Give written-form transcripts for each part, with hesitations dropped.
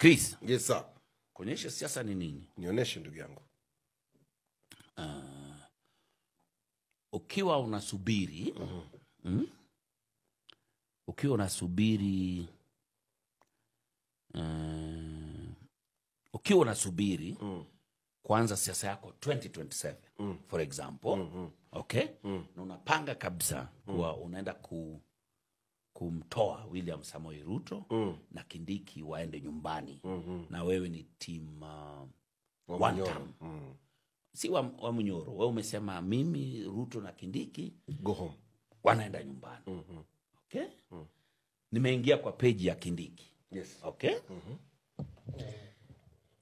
Chris. Yes sir. Kuonyesha siasa ni nini? Nionyeshe ndugu yangu. Ukiwa unasubiri ukiwa unasubiri kwanza siasa yako 2027 for example, okay, na unapanga kabisa kuwa unaenda kumtoa William Samoei Ruto na Kindiki waende nyumbani, na wewe ni team one term. Si wa Munyoro, wewe umesema mimi Ruto na Kindiki Go home, wanaenda nyumbani. Okay? Nimeingia kwa page ya Kindiki. Yes. Okay?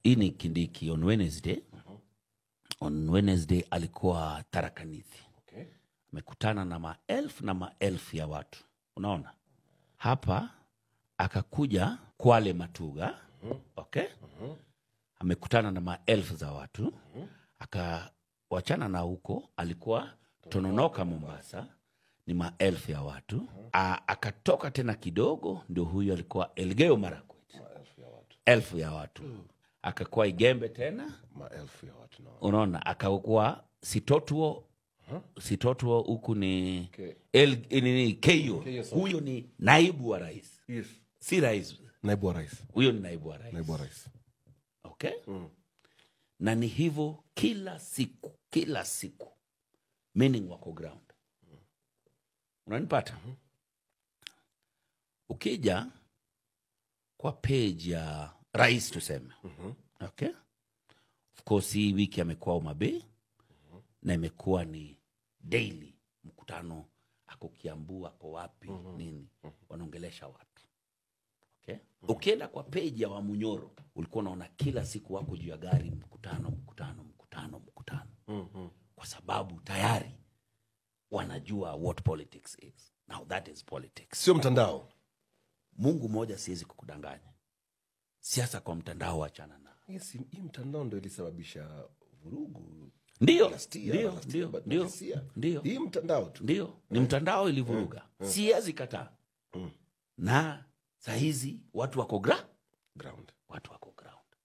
Hii ni Kindiki on Wednesday. On Wednesday alikuwa Tharaka Nithi. Okay. Amekutana na maelfu ya watu. Unaona? Hapa akakuja Kwale Matuga. Okay? Amekutana na maelfu za watu. Akawachana na huko, alikuwa Tononoka Mombasa, ni maelfu ya watu. Akatoka tena kidogo, ndio huyu alikuwa Elgeyo Marakwet, elfu ya watu. Akakuwa Igembe tena, maelfu ya watu. Unaona, akakuwa Sitotuo. Sitotuo huku ni Okay. Keyo. Huyo ni naibu wa rais. Yes. Si rais. Naibu wa rais. Huyo ni naibu wa rais. Naibu wa rais. Okay? Na ni hivyo kila siku. Meaning wako ground. Unanipata? Ukija kwa page ya rais tuseme. Okay? Of course hii wiki amekuwa Homa-Bay na imekuwa ni daily mkutano, ako Kiambu, ako wapi nini, wanaongelesha watu. Okay? Ukienda kwa page ya wa Munyoro, ulikuwa unaona kila siku wako juu ya gari, mkutano. Kwa sababu tayari wanajua what politics is. Now that is politics. Sio mtandao. Mungu moja siwezi kukudanganya. Siasa kwa mtandao achana na. Yes, hii mtandao ndio ilisababisha vurugu. Ndio. Hii mtandao tu. Ndio, ni mtandao ilivuruga. Siwezi kataa. Na saa hizi watu wako ground. Watu wako ground.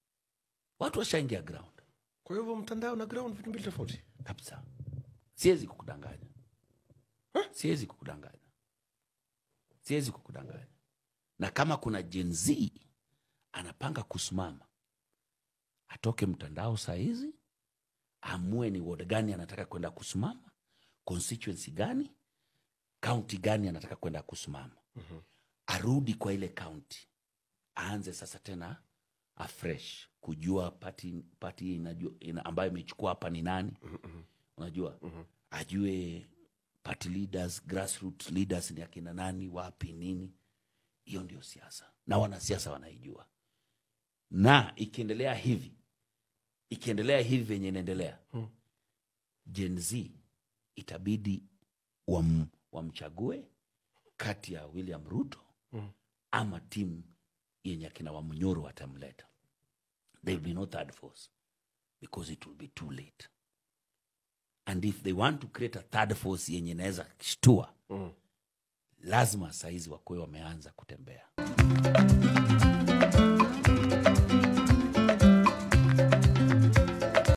Watu washaingia ground. Kwa hivyo mtandao na ground vitu mbili tofauti kabisa. Siwezi kukudanganya. Siwezi kukudanganya. Na kama kuna Gen Z anapanga kusimama, atoke mtandao saa hizi, amue ni ward gani anataka kwenda kusimama, constituency gani, county gani anataka kwenda kusimama. Arudi kwa ile county, aanze sasa tena afresh kujua party ambayo imechukua hapa ni nani. Unajua? Ajue party leaders, grassroots leaders ni akina nani, wapi, nini. Hiyo ndio siasa. Na wanasiasa wanaijua. Na ikiendelea hivi venye inaendelea, Gen Z itabidi wamchague kati ya William Ruto ama timu yenye akina wa Munyoro watamleta. There will be no third force because it will be too late. And if they want to create a third force yenye inaweza shtua, lazima saizi wakuwe wameanza kutembea.